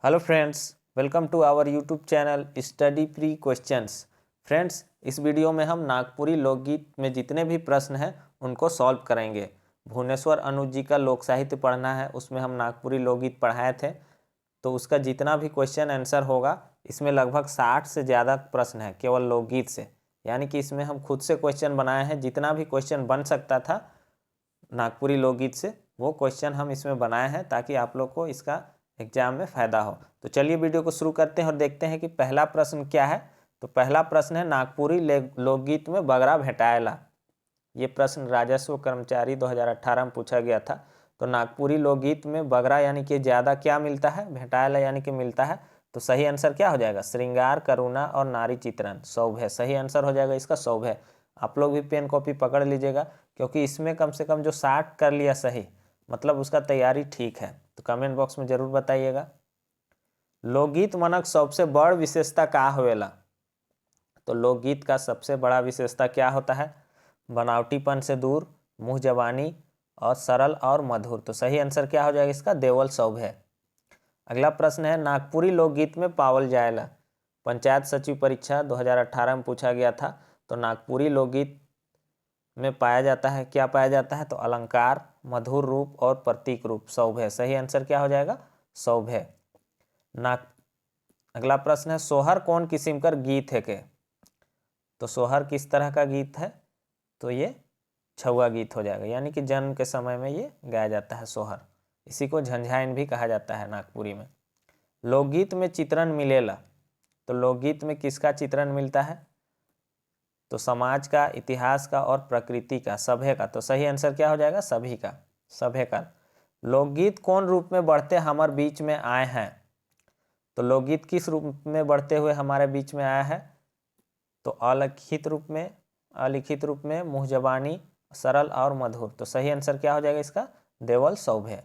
Hello friends, welcome to our YouTube channel study pre questions. Friends, इस video में हम नागपुरी लोकगीत में जितने भी प्रश्न हैं उनको सॉल्व करेंगे। भुवनेश्वर अनुज जी का लोक साहित्य पढ़ना है, उसमें हम नागपुरी लोकगीत पढ़ाए थे, तो उसका जितना भी क्वेश्चन आंसर होगा इसमें लगभग 60 से ज़्यादा प्रश्न है केवल लोकगीत से। यानी कि इसमें हम खुद से क्वेश्चन बनाए हैं, जितना भी क्वेश्चन बन सकता था नागपुरी लोकगीत से वो क्वेश्चन हम इसमें बनाए हैं ताकि आप लोग को इसका एग्जाम में फ़ायदा हो। तो चलिए वीडियो को शुरू करते हैं और देखते हैं कि पहला प्रश्न क्या है। तो पहला प्रश्न है, नागपुरी लोकगीत में बगरा भेटायला। ये प्रश्न राजस्व कर्मचारी 2018 में पूछा गया था। तो नागपुरी लोकगीत में बगरा यानी कि ज़्यादा क्या मिलता है, भेटायला यानी कि मिलता है। तो सही आंसर क्या हो जाएगा, श्रृंगार, करुणा और नारी चित्रण, सौभय। सही आंसर हो जाएगा इसका सौभय। आप लोग भी पेन कॉपी पकड़ लीजिएगा, क्योंकि इसमें कम से कम जो 60 कर लिया सही, मतलब उसका तैयारी ठीक है। तो कमेंट बॉक्स में जरूर बताइएगा। लोकगीत मनक सबसे बड़ विशेषता का होवेला। तो लोकगीत का सबसे बड़ा विशेषता क्या होता है, बनावटीपन से दूर, मुँह जबानी और सरल और मधुर। तो सही आंसर क्या हो जाएगा इसका, देवल सौभय। अगला प्रश्न है, नागपुरी लोकगीत में पावल जाएला। पंचायत सचिव परीक्षा 2018 में पूछा गया था। तो नागपुरी लोकगीत में पाया जाता है, क्या पाया जाता है, तो अलंकार, मधुर रूप और प्रतीक रूप, सौभय। सही आंसर क्या हो जाएगा, सौभय। नाग अगला प्रश्न है, सोहर कौन किस्म का गीत है के। तो सोहर किस तरह का गीत है, तो ये छौआ गीत हो जाएगा, यानी कि जन्म के समय में ये गाया जाता है सोहर। इसी को झंझाइन भी कहा जाता है नागपुरी में। लोकगीत में चित्रण मिलेला। तो लोकगीत में किसका चित्रण मिलता है, तो समाज का, इतिहास का और प्रकृति का, सभ्य का। तो सही आंसर क्या हो जाएगा, सभी का, सभ्य का। लोकगीत कौन रूप में बढ़ते हमारे बीच में आए हैं। तो लोकगीत किस रूप में बढ़ते हुए हमारे बीच में आया है, तो अलिखित रूप में, अलिखित रूप में, मुँह जबानी, सरल और मधुर। तो सही आंसर क्या हो जाएगा इसका, देवल सौभय।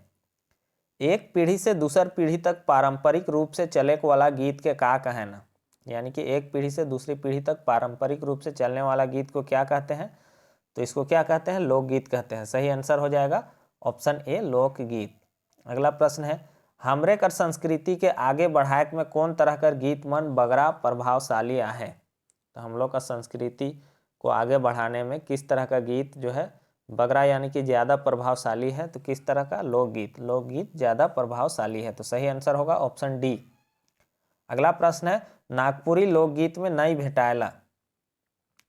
एक पीढ़ी से दूसर पीढ़ी तक पारंपरिक रूप से चले वाला गीत के का कहना। यानी कि एक पीढ़ी से दूसरी पीढ़ी तक पारंपरिक रूप से चलने वाला गीत को क्या कहते हैं, तो इसको क्या कहते हैं, लोकगीत कहते हैं। सही आंसर हो जाएगा ऑप्शन ए, लोकगीत। अगला प्रश्न है, हमरे कर संस्कृति के आगे बढ़ाए में कौन तरह कर गीत मन बगरा प्रभावशाली आहे। तो हम लोग का संस्कृति को आगे बढ़ाने में किस तरह का गीत जो है बगरा यानी कि ज़्यादा प्रभावशाली है, तो किस तरह का, लोकगीत। लोकगीत ज़्यादा प्रभावशाली है, तो सही आंसर होगा ऑप्शन डी। अगला प्रश्न है, नागपुरी लोकगीत में नहीं भेटायला।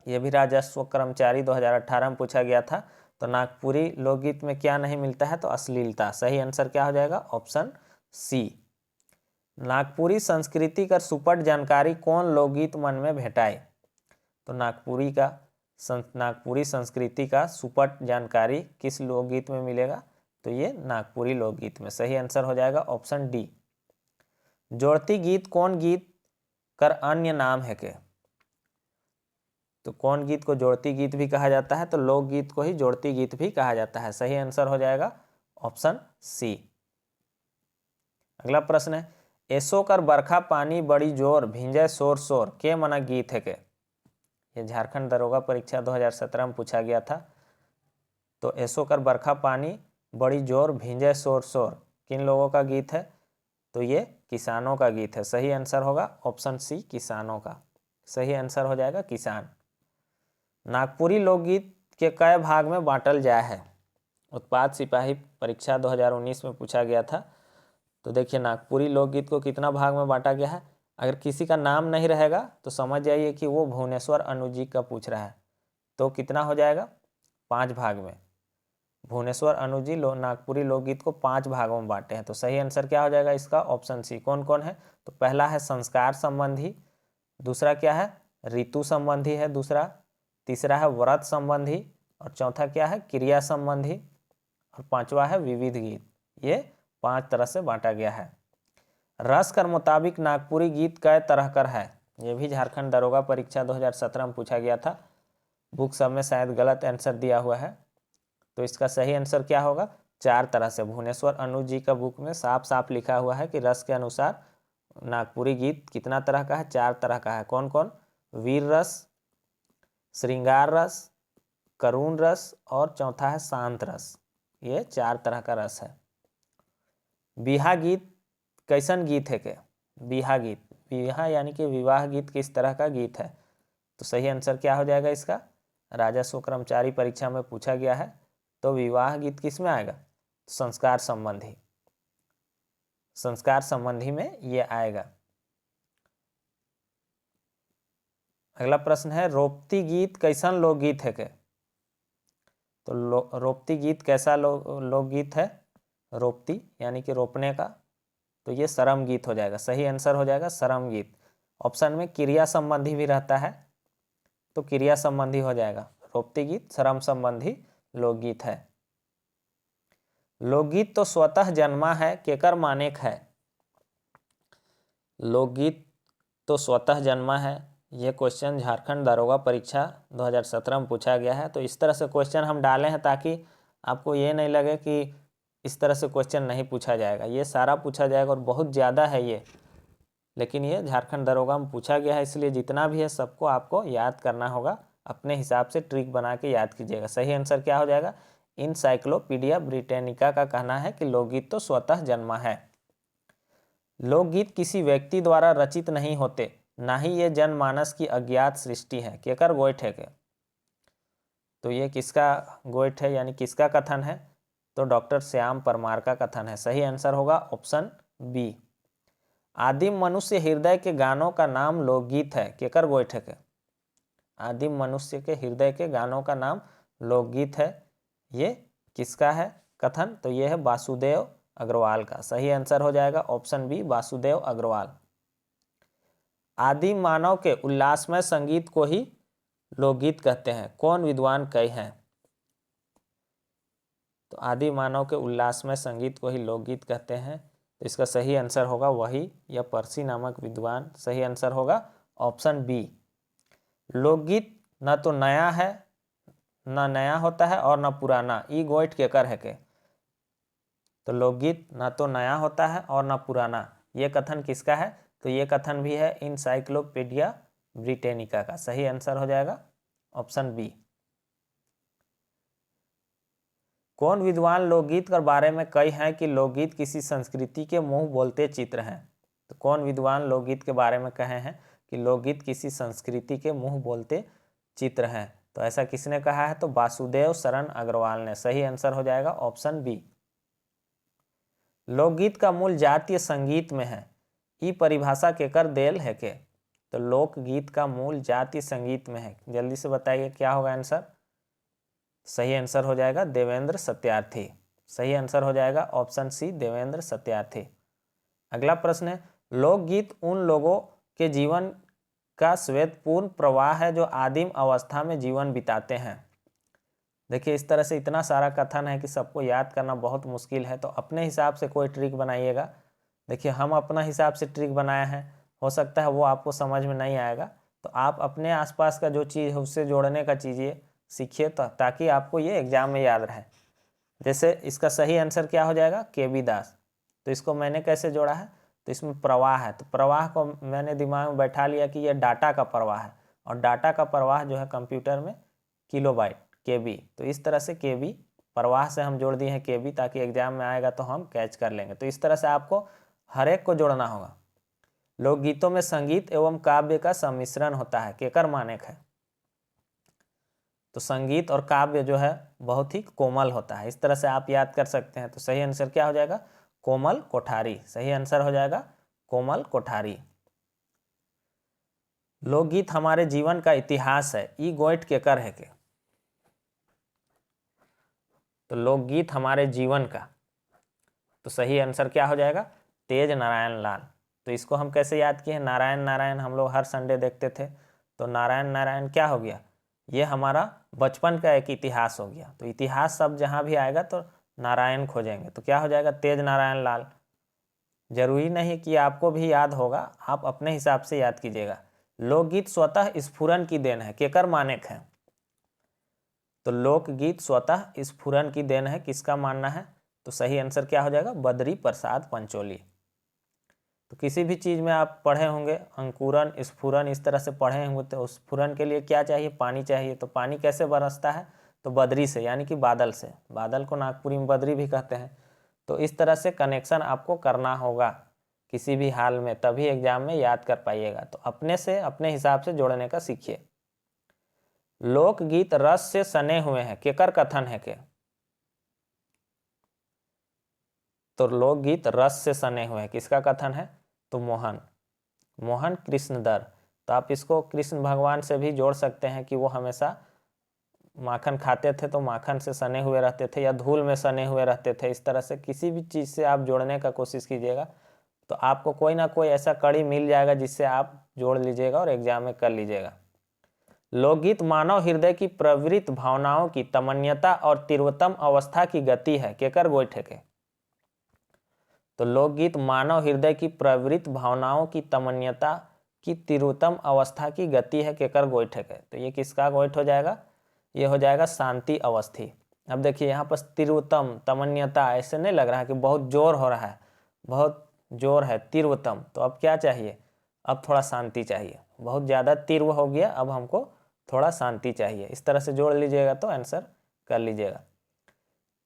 ये भी राजस्व कर्मचारी 2018 में पूछा गया था। तो नागपुरी लोकगीत में क्या नहीं मिलता है, तो अश्लीलता। सही आंसर क्या हो जाएगा, ऑप्शन सी। नागपुरी संस्कृति का सुपट जानकारी कौन लोकगीत मन में भेटाए। तो नागपुरी संस्कृति का सुपट जानकारी किस लोकगीत में मिलेगा, तो ये नागपुरी लोकगीत में। सही आंसर हो जाएगा ऑप्शन डी। जोड़ती गीत कौन गीत कर अन्य नाम है के। तो कौन गीत को जोड़ती गीत भी कहा जाता है, तो लोकगीत को ही जोड़ती गीत भी कहा जाता है। सही आंसर हो जाएगा ऑप्शन सी। अगला प्रश्न है, एसो कर बरखा पानी बड़ी जोर भिंजय शोर शोर के मना गीत है के। ये झारखंड दरोगा परीक्षा 2017 में पूछा गया था। तो एसो कर बरखा पानी बड़ी जोर भिंजय शोर शोर किन लोगों का गीत है, तो ये किसानों का गीत है। सही आंसर होगा ऑप्शन सी, किसानों का। सही आंसर हो जाएगा किसान। नागपुरी लोकगीत के कई भाग में बांटल जाए है। उत्पाद सिपाही परीक्षा 2019 में पूछा गया था। तो देखिए, नागपुरी लोकगीत को कितना भाग में बांटा गया है। अगर किसी का नाम नहीं रहेगा तो समझ जाइए कि वो भुवनेश्वर अनुज जी का पूछ रहा है। तो कितना हो जाएगा, 5 भाग में। भुवनेश्वर अनुज जी नागपुरी लोकगीत को 5 भागों में बांटे हैं। तो सही आंसर क्या हो जाएगा इसका, ऑप्शन सी। कौन कौन है, तो पहला है संस्कार संबंधी, दूसरा क्या है, ऋतु संबंधी है दूसरा, तीसरा है व्रत संबंधी, और चौथा क्या है, क्रिया संबंधी, और पांचवा है विविध गीत। ये 5 तरह से बांटा गया है। रस कर मुताबिक नागपुरी गीत कई तरह कर है। ये भी झारखंड दरोगा परीक्षा 2017 में पूछा गया था। बुक सब में शायद गलत आंसर दिया हुआ है, तो इसका सही आंसर क्या होगा, 4 तरह से। भुवनेश्वर अनुज जी का बुक में साफ साफ लिखा हुआ है कि रस के अनुसार नागपुरी गीत कितना तरह का है, 4 तरह का है। कौन कौन, वीर रस, श्रृंगार रस, करुण रस, और चौथा है शांत रस। ये 4 तरह का रस है। बिहा गीत कैसन गीत है के? बिहा गीत। बिहा यानी कि विवाह गीत किस तरह का गीत है? तो सही आंसर क्या हो जाएगा इसका? राजस्व कर्मचारी परीक्षा में पूछा गया है, तो विवाह गीत किस में आएगा? संस्कार संबंधी, संस्कार संबंधी में ये आएगा। अगला प्रश्न है रोप्ती गीत कैसन लोकगीत है के? तो रोप्ती गीत कैसा लोकगीत है? रोप्ती यानी कि रोपने का, तो ये श्रम गीत हो जाएगा। सही आंसर हो जाएगा श्रम गीत। ऑप्शन में क्रिया संबंधी भी रहता है, तो क्रिया संबंधी हो जाएगा। रोप्ती गीत श्रम संबंधी लोकगीत है। लोकगीत तो स्वतः जन्मा है केकर मानेक है? लोकगीत तो स्वतः जन्मा है, ये क्वेश्चन झारखंड दारोगा परीक्षा 2017 में पूछा गया है। तो इस तरह से क्वेश्चन हम डाले हैं ताकि आपको ये नहीं लगे कि इस तरह से क्वेश्चन नहीं पूछा जाएगा। ये सारा पूछा जाएगा और बहुत ज़्यादा है ये, लेकिन ये झारखंड दारोगा में पूछा गया है, इसलिए जितना भी है सबको आपको याद करना होगा। अपने हिसाब से ट्रिक बना के याद कीजिएगा। सही आंसर क्या हो जाएगा? इनसाइक्लोपीडिया ब्रिटानिका का कहना है कि लोकगीत तो स्वतः जन्मा है। लोकगीत किसी व्यक्ति द्वारा रचित नहीं होते, ना ही ये जनमानस की अज्ञात सृष्टि है। केकर गोइठ है के? तो ये किसका गोइठ है यानी किसका कथन है? तो डॉक्टर श्याम परमार का कथन है। सही आंसर होगा ऑप्शन बी। आदिम मनुष्य हृदय के गानों का नाम लोकगीत है। केकर गोइठ है के? आदिम मनुष्य के हृदय के गानों का नाम लोकगीत है, ये किसका है कथन? तो ये है वासुदेव अग्रवाल का। सही आंसर हो जाएगा ऑप्शन बी वासुदेव अग्रवाल। आदिम मानव के उल्लासमय संगीत को ही लोकगीत कहते हैं, कौन विद्वान कहे हैं? तो आदि मानव के उल्लासमय संगीत को ही लोकगीत कहते हैं, तो इसका सही आंसर होगा वही या परसी नामक विद्वान। सही आंसर होगा ऑप्शन बी। लोकगीत न तो नया है, न नया होता है और न पुराना, ई गोइठ केकर है के? तो लोकगीत न तो नया होता है और न पुराना, ये कथन किसका है? तो ये कथन भी है इनसाइक्लोपीडिया ब्रिटानिका का। सही आंसर हो जाएगा ऑप्शन बी। कौन विद्वान लोकगीत के बारे में कही है कि लोकगीत किसी संस्कृति के मुंह बोलते चित्र हैं? तो कौन विद्वान लोकगीत के बारे में कहे हैं कि लोकगीत किसी संस्कृति के मुंह बोलते चित्र हैं? तो ऐसा किसने कहा है? तो वासुदेव शरण अग्रवाल ने। सही आंसर हो जाएगा ऑप्शन बी। लोकगीत का मूल जातीय संगीत में है, ई परिभाषा केकर देल है के? तो लोकगीत का मूल जातीय संगीत में है। जल्दी से बताइए क्या होगा आंसर? सही आंसर हो जाएगा देवेंद्र सत्यार्थी। सही आंसर हो जाएगा ऑप्शन सी देवेंद्र सत्यार्थी। अगला प्रश्न है लोकगीत उन लोगों के जीवन का श्वेतपूर्ण प्रवाह है जो आदिम अवस्था में जीवन बिताते हैं। देखिए इस तरह से इतना सारा कथन है कि सबको याद करना बहुत मुश्किल है, तो अपने हिसाब से कोई ट्रिक बनाइएगा। देखिए हम अपना हिसाब से ट्रिक बनाया है, हो सकता है वो आपको समझ में नहीं आएगा, तो आप अपने आसपास का जो चीज़ है उससे जोड़ने का चीज़िए, सीखिए, तो ताकि आपको ये एग्जाम में याद रहे। जैसे इसका सही आंसर क्या हो जाएगा? के.बी. दास। तो इसको मैंने कैसे जोड़ा है? तो इसमें प्रवाह है, तो प्रवाह को मैंने दिमाग में बैठा लिया कि यह डाटा का प्रवाह है, और डाटा का प्रवाह जो है कंप्यूटर में किलोबाइट के.बी. तो इस तरह से के.बी. प्रवाह से हम जोड़ दिए हैं के.बी. ताकि एग्जाम में आएगा तो हम कैच कर लेंगे। तो इस तरह से आपको हर एक को जोड़ना होगा। लोकगीतों में संगीत एवं काव्य का सम्मिश्रण होता है, केकर मानेक है? तो संगीत और काव्य जो है बहुत ही कोमल होता है, इस तरह से आप याद कर सकते हैं। तो सही आंसर क्या हो जाएगा? कोमल कोठारी। सही आंसर हो जाएगा कोमल कोठारी। लोकगीत हमारे जीवन का इतिहास है, ई गोइठ केकर है के? तो लोकगीत हमारे जीवन का, तो सही आंसर क्या हो जाएगा? तेज नारायण लाल। तो इसको हम कैसे याद किए? नारायण नारायण हम लोग हर संडे देखते थे, तो नारायण नारायण क्या हो गया? ये हमारा बचपन का एक इतिहास हो गया। तो इतिहास शब्द जहाँ भी आएगा तो नारायण खोजेंगे, तो क्या हो जाएगा? तेज नारायण लाल। जरूरी नहीं कि आपको भी याद होगा, आप अपने हिसाब से याद कीजिएगा। लोकगीत स्वतः स्फुरन की देन है, केकर मानेक है? तो लोकगीत स्वतः स्फुरन की देन है, किसका मानना है? तो सही आंसर क्या हो जाएगा? बद्री प्रसाद पंचोली। तो किसी भी चीज़ में आप पढ़े होंगे अंकुरन स्फुरन, इस तरह से पढ़े होंगे, तो स्फुरन के लिए क्या चाहिए? पानी चाहिए। तो पानी कैसे बरसता है? तो बद्री से, यानी कि बादल से। बादल को नागपुरी में बद्री भी कहते हैं। तो इस तरह से कनेक्शन आपको करना होगा। किसी भी हाल में, तभी एग्जाम में याद कर पाइएगा। तो अपने से अपने हिसाब से जोड़ने का सीखिए। लोकगीत रस से सने हुए हैं, केकर कथन है के? तो लोकगीत रस से सने हुए हैं, किसका कथन है? तो मोहन कृष्णदर। तो आप इसको कृष्ण भगवान से भी जोड़ सकते हैं कि वो हमेशा माखन खाते थे तो माखन से सने हुए रहते थे, या धूल में सने हुए रहते थे। इस तरह से किसी भी चीज़ से आप जोड़ने का कोशिश कीजिएगा, तो आपको कोई ना कोई ऐसा कड़ी मिल जाएगा जिससे आप जोड़ लीजिएगा और एग्जाम में कर लीजिएगा। लोकगीत मानव हृदय की प्रवृत्त भावनाओं की तमन्यता और तीव्रतम अवस्था की गति है, केकर गोइठे के? तो लोकगीत मानव हृदय की प्रवृत्त भावनाओं की तमन्यता की तीव्रतम अवस्था की गति है, केकर गोइठे के? तो ये किसका गोइठ हो जाएगा? ये हो जाएगा शांति अवस्थी। अब देखिए यहाँ पर तीव्रतम, तमन्यता, ऐसे नहीं लग रहा है कि बहुत जोर हो रहा है, बहुत जोर है, तीव्रतम। तो अब क्या चाहिए? अब थोड़ा शांति चाहिए। बहुत ज़्यादा तीव्र हो गया, अब हमको थोड़ा शांति चाहिए। इस तरह से जोड़ लीजिएगा तो आंसर कर लीजिएगा।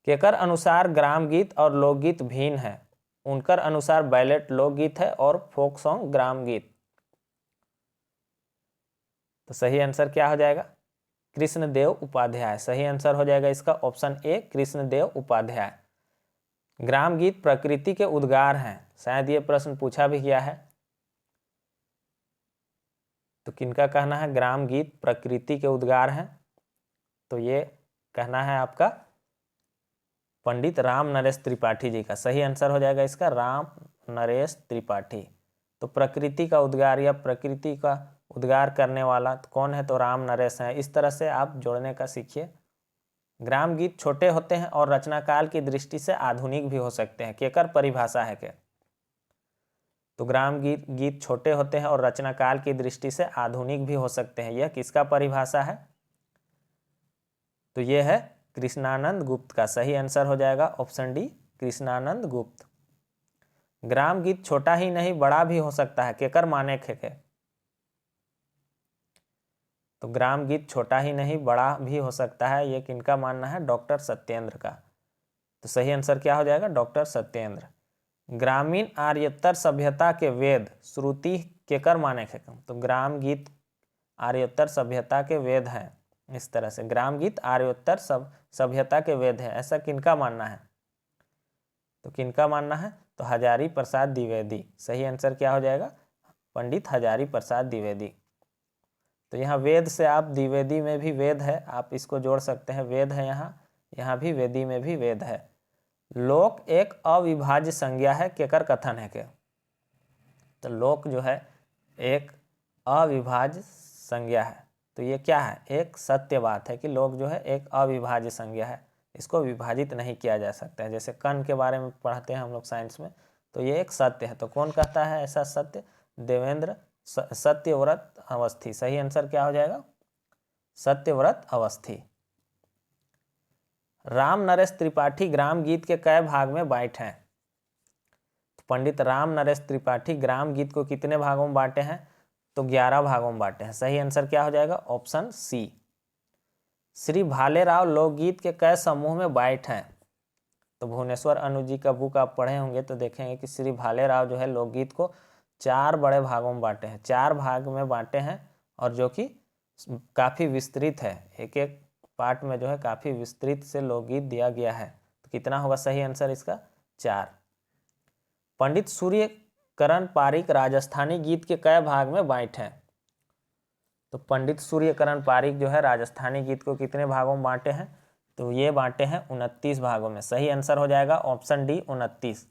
केकर अनुसार ग्राम गीत और लोकगीत भिन्न है? उनकर अनुसार बैलेट लोकगीत है और फोक सॉन्ग ग्राम गीत। तो सही आंसर क्या हो जाएगा? कृष्णदेव उपाध्याय। सही आंसर हो जाएगा इसका ऑप्शन ए, कृष्णदेव उपाध्याय। ग्राम गीत प्रकृति के उद्गार हैं, शायद ये प्रश्न पूछा भी गया है। तो किनका कहना है ग्राम गीत प्रकृति के उद्गार हैं? तो ये कहना है आपका पंडित राम नरेश त्रिपाठी जी का। सही आंसर हो जाएगा इसका राम नरेश त्रिपाठी। तो प्रकृति का उद्गार या प्रकृति का उद्गार करने वाला कौन है? तो राम नरेश है। इस तरह से आप जोड़ने का सीखिए। ग्राम गीत छोटे होते हैं और रचनाकाल की दृष्टि से आधुनिक भी हो सकते हैं, केकर परिभाषा है के? तो ग्राम गीत छोटे होते हैं और रचनाकाल की दृष्टि से आधुनिक भी हो सकते हैं, यह किसका परिभाषा है? तो यह है कृष्णानंद गुप्त का। सही आंसर हो जाएगा ऑप्शन डी, कृष्णानंद गुप्त। ग्राम गीत छोटा ही नहीं बड़ा भी हो सकता है, केकर माने के? तो ग्राम गीत छोटा ही नहीं बड़ा भी हो सकता है, ये किनका मानना है? डॉक्टर सत्येंद्र का। तो सही आंसर क्या हो जाएगा? डॉक्टर सत्येंद्र। ग्रामीण आर्योत्तर सभ्यता के वेद श्रुति केकर माने के? तो ग्राम गीत आर्योत्तर सभ्यता के वेद हैं। इस तरह से ग्राम गीत आर्योत्तर सभ्यता के वेद है, ऐसा किनका मानना है? तो किनका मानना है? तो हजारी प्रसाद द्विवेदी। सही आंसर क्या हो जाएगा? पंडित हजारी प्रसाद द्विवेदी। तो यहाँ वेद से आप द्विवेदी में भी वेद है, आप इसको जोड़ सकते हैं। वेद है यहाँ भी वेदी में भी वेद है। लोक एक अविभाज्य संज्ञा है, केकर कथन है के? तो लोक जो है एक अविभाज्य संज्ञा है। तो ये क्या है? एक सत्य बात है कि लोक जो है एक अविभाज्य संज्ञा है, इसको विभाजित नहीं किया जा सकता है। जैसे कण के बारे में पढ़ते हैं हम लोग साइंस में, तो ये एक सत्य है। तो कौन कहता है ऐसा सत्य? देवेंद्र सत्यव्रत अवस्थी। सही आंसर क्या हो जाएगा? सत्यव्रत अवस्थी। राम नरेश त्रिपाठी ग्राम गीत के कई भाग में बांटे हैं? तो पंडित राम नरेश त्रिपाठी ग्राम गीत को कितने भागों में बांटे हैं? तो 11 भागों में बांटे हैं। सही आंसर क्या हो जाएगा? ऑप्शन सी। श्री भालेराव लोकगीत के कई समूह में बांटे हैं? तो भुवनेश्वर अनु जी का बुक आप पढ़े होंगे तो देखेंगे कि श्री भालेराव जो है लोकगीत को 4 बड़े भागों में बांटे हैं, 4 भाग में बांटे हैं, और जो कि काफ़ी विस्तृत है। एक एक पार्ट में जो है काफ़ी विस्तृत से लोकगीत दिया गया है। तो कितना होगा सही आंसर इसका? 4। पंडित सूर्यकरण पारिक राजस्थानी गीत के कई भाग में बांटे हैं? तो पंडित सूर्यकरण पारिक जो है राजस्थानी गीत को कितने भागों में बांटे हैं? तो ये बांटे हैं 29 भागों में। सही आंसर हो जाएगा option D, 29।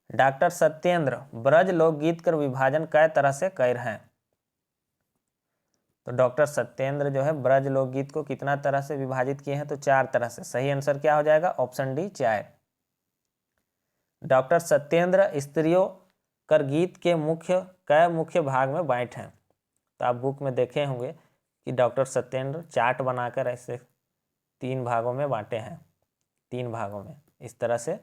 Doctor Satyendra Braj लोकगीत का विभाजन कई तरह से कर हैं? तो डॉक्टर सत्येंद्र जो है ब्रज लोकगीत को कितना तरह से विभाजित किए हैं? तो 4 तरह से। सही आंसर क्या हो जाएगा? Option D, 4। डॉक्टर सत्येंद्र स्त्रियों कर गीत के कई मुख्य भाग में बांटे हैं? तो आप बुक में देखे होंगे कि डॉक्टर सत्येंद्र चार्ट बनाकर ऐसे 3 भागों में बांटे हैं, 3 भागों में। इस तरह से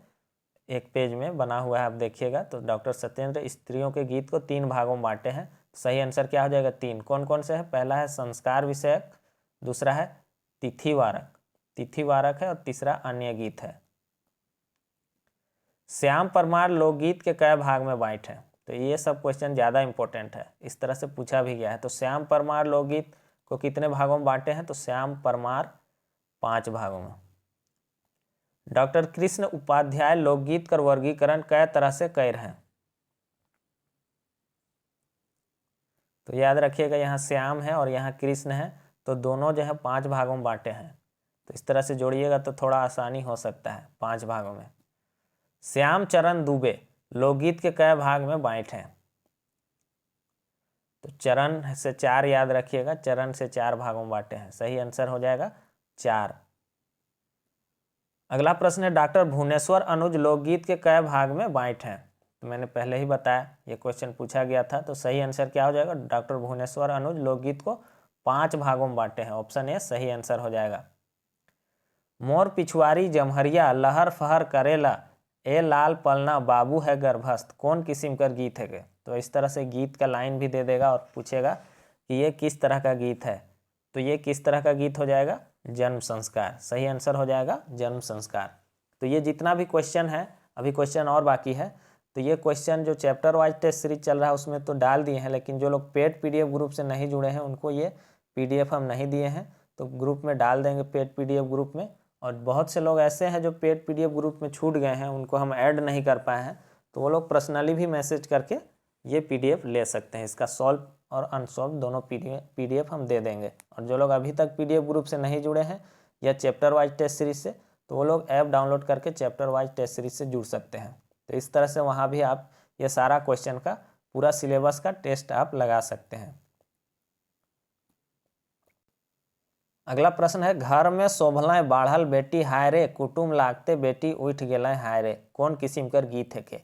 एक पेज में बना हुआ है, आप देखिएगा। तो डॉक्टर सत्येंद्र स्त्रियों के गीत को 3 भागों में बांटे हैं। सही आंसर क्या हो जाएगा? 3। कौन कौन से है? पहला है संस्कार विषयक, दूसरा है तिथिवारक है, और तीसरा अन्य गीत है। श्याम परमार लोकगीत के कई भाग में बांटे हैं? तो ये सब क्वेश्चन ज़्यादा इंपॉर्टेंट है, इस तरह से पूछा भी गया है। तो श्याम परमार लोकगीत को कितने भागों में बांटे हैं? तो श्याम परमार 5 भागों में। डॉक्टर कृष्ण उपाध्याय लोकगीत का वर्गीकरण कई तरह से कर हैं? तो याद रखिएगा, यहाँ श्याम है और यहाँ कृष्ण है, तो दोनों जो है 5 भागों में बांटे हैं। तो इस तरह से जोड़िएगा तो थोड़ा आसानी हो सकता है 5 भागों में। श्याम चरण दुबे लोकगीत के कई भाग में बांटे हैं? तो चरण से 4 याद रखिएगा, चरण से 4 भागों में बांटे हैं। सही आंसर हो जाएगा 4। अगला प्रश्न है, डॉक्टर भुवनेश्वर अनुज लोकगीत के कई भाग में बांटे हैं? तो मैंने पहले ही बताया, ये क्वेश्चन पूछा गया था। तो सही आंसर क्या हो जाएगा? डॉक्टर भुवनेश्वर अनुज लोकगीत को 5 भागों में बांटे हैं। ऑप्शन ए सही आंसर हो जाएगा। मोर पिछुआरी जमहरिया लहर फहर करेला ए लाल पलना बाबू है गर्भस्थ कौन किस्म का गीत है? तो इस तरह से गीत का लाइन भी दे देगा और पूछेगा कि ये किस तरह का गीत है। तो ये किस तरह का गीत हो जाएगा? जन्म संस्कार। सही आंसर हो जाएगा जन्म संस्कार। तो ये जितना भी क्वेश्चन है, अभी क्वेश्चन और बाकी है, तो ये क्वेश्चन जो चैप्टर वाइज टेस्ट सीरीज चल रहा है उसमें तो डाल दिए हैं, लेकिन जो लोग पेड पीडीएफ ग्रुप से नहीं जुड़े हैं उनको ये पीडीएफ हम नहीं दिए हैं, तो ग्रुप में डाल देंगे, पेड पीडीएफ ग्रुप में। और बहुत से लोग ऐसे हैं जो पेड पीडीएफ ग्रुप में छूट गए हैं, उनको हम ऐड नहीं कर पाए हैं, तो वो लोग पर्सनली भी मैसेज करके ये पीडीएफ ले सकते हैं। इसका सॉल्व और अनसॉल्व दोनों पीडीएफ हम दे देंगे। और जो लोग अभी तक पीडीएफ ग्रुप से नहीं जुड़े हैं या चैप्टर वाइज टेस्ट सीरीज से, तो वो लोग ऐप डाउनलोड करके चैप्टर वाइज टेस्ट सीरीज से जुड़ सकते हैं। तो इस तरह से वहाँ भी आप ये सारा क्वेश्चन का पूरा सिलेबस का टेस्ट आप लगा सकते हैं। अगला प्रश्न है, घर में शोभलाएं बाढ़ल बेटी हाय रे कुटुम लागते बेटी उठ गेलाएं हाय रे कौन किस्म कर गीत है के?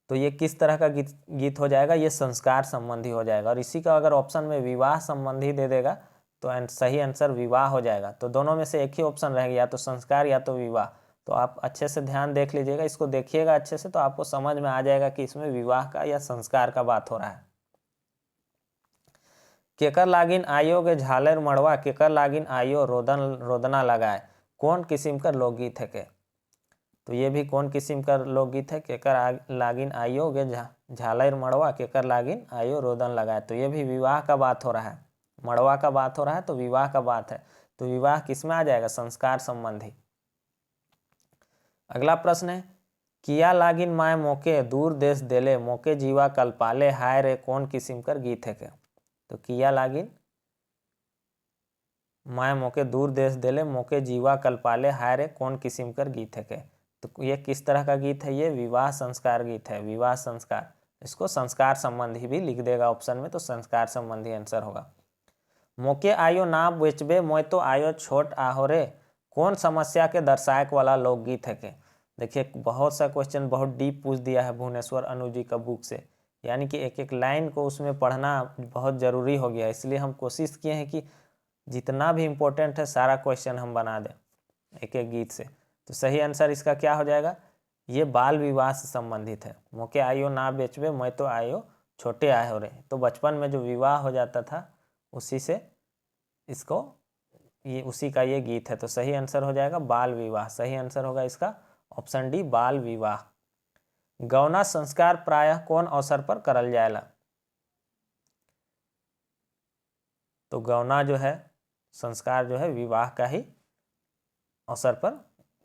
तो ये किस तरह का गीत हो जाएगा? ये संस्कार संबंधी हो जाएगा। और इसी का अगर ऑप्शन में विवाह संबंधी दे देगा तो सही आंसर विवाह हो जाएगा। तो दोनों में से एक ही ऑप्शन रहेगा, या तो संस्कार या तो विवाह। तो आप अच्छे से ध्यान देख लीजिएगा, इसको देखिएगा अच्छे से, तो आपको समझ में आ जाएगा कि इसमें विवाह का या संस्कार का बात हो रहा है। केकर लागिन आयो के झालर मड़वा केकर लागिन आयो रोदना लगाए कौन किस्म का लोकगीत है के? तो ये भी कौन किस्म का लोकगीत है? केकर लागिन आयो गे झालर मड़वा केकर लागिन आयो रोदन लगाए। तो ये भी विवाह का बात हो रहा है, मड़वा का बात हो रहा है, तो विवाह का बात है। तो विवाह किस में आ जाएगा? संस्कार संबंधी। अगला प्रश्न है, किया लागिन माए मोके दूर देश देले मोके जीवा कल्पाले हाय रे कौन किस्म का गीत है के? तो किया लागिन माए मोके दूर देश देले मोके जीवा कल्पाले हाय रे कौन किस्म का गीत है के? तो ये किस तरह का गीत है? ये विवाह संस्कार गीत है, विवाह संस्कार। इसको संस्कार संबंधी भी लिख देगा ऑप्शन में, तो संस्कार संबंधी आंसर होगा। मोके आयो ना बेचबे मोय तो आयो छोट आहो रे कौन समस्या के दर्शायक वाला लोकगीत है के? देखिए बहुत सा क्वेश्चन बहुत डीप पूछ दिया है भुवनेश्वर अनुज जी का बुक से, यानी कि एक एक लाइन को उसमें पढ़ना बहुत ज़रूरी हो गया। इसलिए हम कोशिश किए हैं कि जितना भी इम्पोर्टेंट है सारा क्वेश्चन हम बना दें एक एक गीत से। तो सही आंसर इसका क्या हो जाएगा? ये बाल विवाह से संबंधित है। मोके आयो ना बेचबे मैं तो आयो छोटे आए हो रे, तो बचपन में जो विवाह हो जाता था उसी से इसको ये उसी का ये गीत है। तो सही आंसर हो जाएगा बाल विवाह। सही आंसर होगा इसका ऑप्शन डी बाल विवाह। गौना संस्कार प्रायः कौन अवसर पर करल जाएला? तो गौना जो है संस्कार जो है विवाह का ही अवसर पर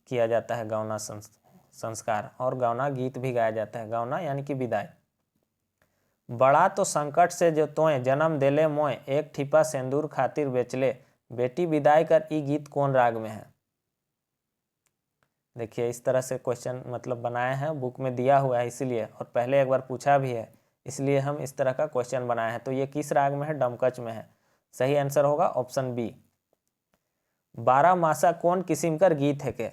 किया जाता है गौना संस्कार, और गौना गीत भी गाया जाता है। गौना यानी कि विदाई। बड़ा तो संकट से जो तोय जन्म देले मोय एक ठिपा सिंदूर खातिर बेचले बेटी विदाई कर ई गीत कौन राग में है? देखिए इस तरह से क्वेश्चन मतलब बनाए हैं, बुक में दिया हुआ है इसलिए, और पहले एक बार पूछा भी है इसलिए हम इस तरह का क्वेश्चन बनाए हैं। तो ये किस राग में है? डमकच में है। सही आंसर होगा ऑप्शन बी। 12 मासा कौन किस्म का गीत है के?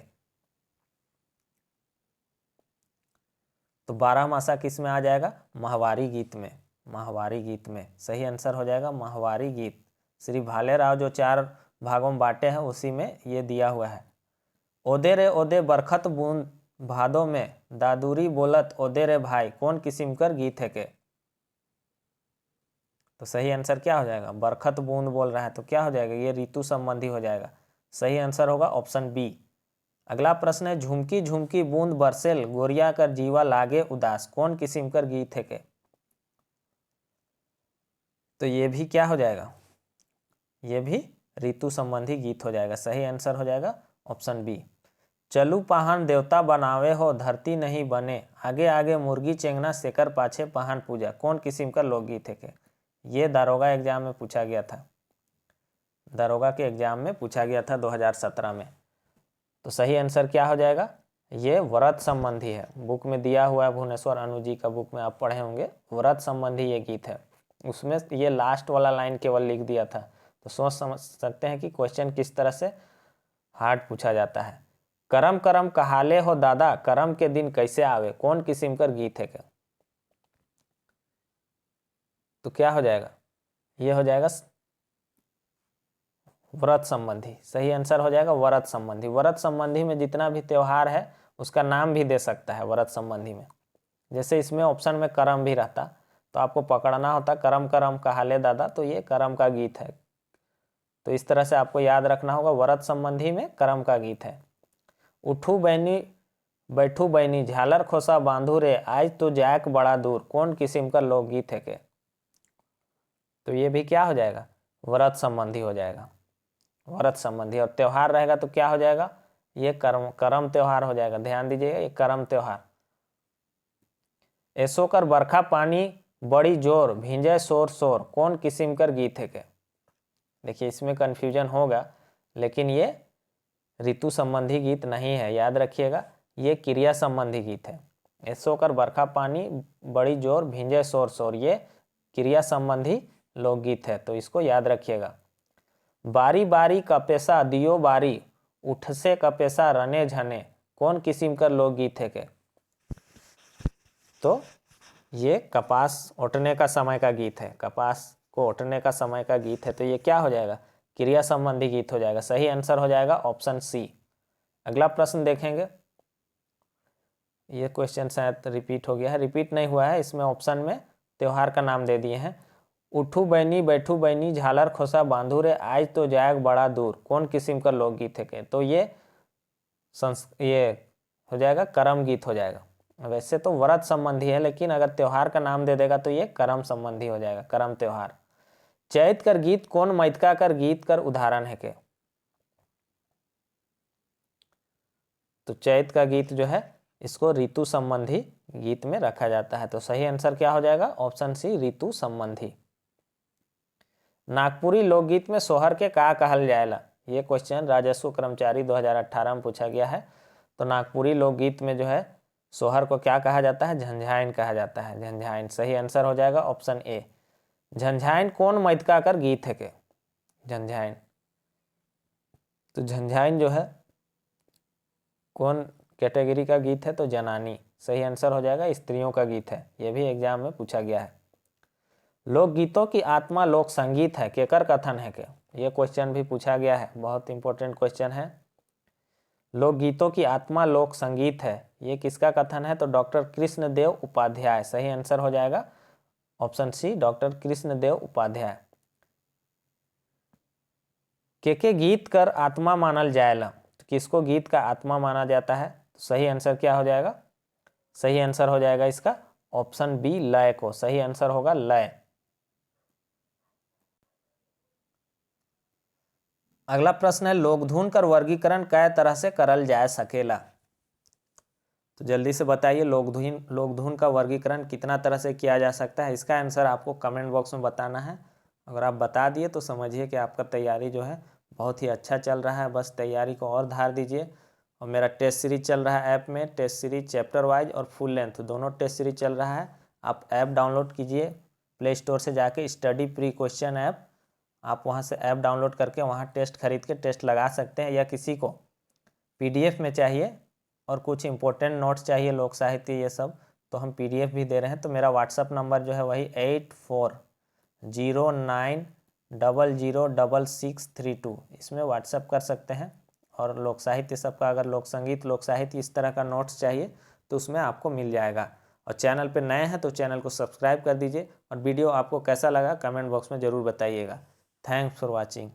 तो 12 मासा किस में आ जाएगा? माहवारी गीत में। माहवारी गीत में सही आंसर हो जाएगा माहवारी गीत। श्री भालेराव जो 4 भागों में बांटे हैं उसी में ये दिया हुआ है। ओदे रे ओदे बरखत बूंद भादों में दादूरी बोलत ओदे रे भाई कौन किस्म का गीत है के? तो सही आंसर क्या हो जाएगा? बरखत बूंद बोल रहा है तो क्या हो जाएगा? ये ऋतु संबंधी हो जाएगा। सही आंसर होगा ऑप्शन बी। अगला प्रश्न है झुमकी झुमकी बूंद बरसेल गोरिया कर जीवा लागे उदास, कौन किस्म कर गीत है के? तो ये भी क्या हो जाएगा, ये भी ऋतु संबंधी गीत हो जाएगा। सही आंसर हो जाएगा ऑप्शन बी। चलू पहान देवता बनावे हो धरती नहीं बने, आगे आगे मुर्गी चेंगना शेकर पाछे पहान पूजा, कौन किस्म का लोकगीत है के? ये दारोगा एग्जाम में पूछा गया था, दारोगा के एग्जाम में पूछा गया था 2017 में। तो सही आंसर क्या हो जाएगा, ये व्रत संबंधी है। बुक में दिया हुआ है, भुवनेश्वर अनु जी का बुक में आप पढ़े होंगे, व्रत संबंधी ये गीत है। उसमें ये लास्ट वाला लाइन केवल लिख दिया था। तो सोच समझ सकते हैं कि क्वेश्चन किस तरह से हार्ड पूछा जाता है। करम करम कहाले हो दादा, करम के दिन कैसे आवे, कौन किस्म का गीत है क्या? तो क्या हो जाएगा, ये हो जाएगा व्रत संबंधी। सही आंसर हो जाएगा व्रत संबंधी। व्रत संबंधी में जितना भी त्योहार है उसका नाम भी दे सकता है व्रत संबंधी में। जैसे इसमें ऑप्शन में करम भी रहता तो आपको पकड़ना होता करम करम कहाले दादा, तो ये करम का गीत है। तो इस तरह से आपको याद रखना होगा, व्रत संबंधी में करम का गीत है। उठू बैनी बैठू बैनी झालर खोसा बांधू रे, आज तो जाक बड़ा दूर, कौन किस्म का लोकगीत है के? तो ये भी क्या हो जाएगा, व्रत संबंधी हो जाएगा, व्रत संबंधी। और त्योहार रहेगा तो क्या हो जाएगा, ये करम त्योहार हो जाएगा। ध्यान दीजिएगा, ये करम त्योहार। ऐसो कर बरखा पानी बड़ी जोर भींजे शोर शोर, कौन किस्म कर गीत है के? देखिए इसमें कंफ्यूजन होगा, लेकिन ये ऋतु संबंधी गीत नहीं है, याद रखिएगा, ये क्रिया संबंधी गीत है। ऐसो कर बरखा पानी बड़ी जोर भींजे शोर शोर, ये क्रिया संबंधी लोकगीत है, तो इसको याद रखिएगा। बारी बारी कपेसा दियो बारी, उठसे कपेसा रने झने, कौन किस्म का लोकगीत है के? तो ये कपास ओटने का समय का गीत है, कपास को ओटने का समय का गीत है। तो ये क्या हो जाएगा, क्रिया संबंधी गीत हो जाएगा। सही आंसर हो जाएगा ऑप्शन सी। अगला प्रश्न देखेंगे, ये क्वेश्चन शायद रिपीट हो गया है, रिपीट नहीं हुआ है, इसमें ऑप्शन में त्योहार का नाम दे दिए हैं। उठू बैनी बैठू बैनी झालर खोसा बांधू रे, आज तो जाएग बड़ा दूर, कौन किस्म का लोकगीत है के? तो ये हो जाएगा करम गीत हो जाएगा। वैसे तो व्रत संबंधी है, लेकिन अगर त्योहार का नाम दे देगा तो ये करम संबंधी हो जाएगा, करम त्योहार। चैत कर गीत कौन मैतका कर गीत कर उदाहरण है के? तो चैत का गीत जो है इसको ऋतु संबंधी गीत में रखा जाता है। तो सही आंसर क्या हो जाएगा, ऑप्शन सी ऋतु संबंधी। नागपुरी लोकगीत में सोहर के का कहल जाएला, ये क्वेश्चन राजस्व कर्मचारी 2018 में पूछा गया है। तो नागपुरी लोकगीत में जो है सोहर को क्या कहा जाता है, झंझाइन कहा जाता है, झंझाइन। सही आंसर हो जाएगा ऑप्शन ए। झंझाइन कौन मैतका कर गीत है के? झंझाइन, तो झंझाइन जो है कौन कैटेगरी का गीत है? तो जनानी। सही आंसर हो जाएगा स्त्रियों का गीत है, यह भी एग्जाम में पूछा गया है। लोकगीतों की आत्मा लोक संगीत है, केकर कथन है के? ये क्वेश्चन भी पूछा गया है, बहुत इंपॉर्टेंट क्वेश्चन है। लोकगीतों की आत्मा लोक संगीत है, ये किसका कथन है? तो डॉक्टर कृष्णदेव उपाध्याय। सही आंसर हो जाएगा option C doctor Krishnadev Upadhyay. के गीत कर आत्मा मानल जाएला, तो किसको गीत का आत्मा माना जाता है? तो सही आंसर क्या हो जाएगा, सही आंसर हो जाएगा इसका ऑप्शन बी लय को। सही आंसर होगा लय। अगला प्रश्न है लोकधुन कर वर्गीकरण कै तरह से करल जा सकेला? तो जल्दी से बताइए लोकधुन का वर्गीकरण कितना तरह से किया जा सकता है? इसका आंसर आपको कमेंट बॉक्स में बताना है। अगर आप बता दिए तो समझिए कि आपका तैयारी जो है बहुत ही अच्छा चल रहा है। बस तैयारी को और धार दीजिए। और मेरा टेस्ट सीरीज चल रहा है ऐप में, टेस्ट सीरीज चैप्टर वाइज और फुल लेंथ दोनों टेस्ट सीरीज चल रहा है। आप ऐप डाउनलोड कीजिए प्ले स्टोर से जाके, स्टडी प्री क्वेश्चन ऐप। आप वहाँ से ऐप डाउनलोड करके वहाँ टेस्ट खरीद के टेस्ट लगा सकते हैं। या किसी को PDF में चाहिए और कुछ इंपॉर्टेंट नोट्स चाहिए लोक साहित्य ये सब, तो हम PDF भी दे रहे हैं। तो मेरा व्हाट्सअप नंबर जो है वही 8409006632, इसमें व्हाट्सअप कर सकते हैं। और लोक साहित्य सबका, अगर लोक संगीत लोक साहित्य इस तरह का नोट्स चाहिए तो उसमें आपको मिल जाएगा। और चैनल पे नए हैं तो चैनल को सब्सक्राइब कर दीजिए। और वीडियो आपको कैसा लगा कमेंट बॉक्स में ज़रूर बताइएगा। Thanks for watching.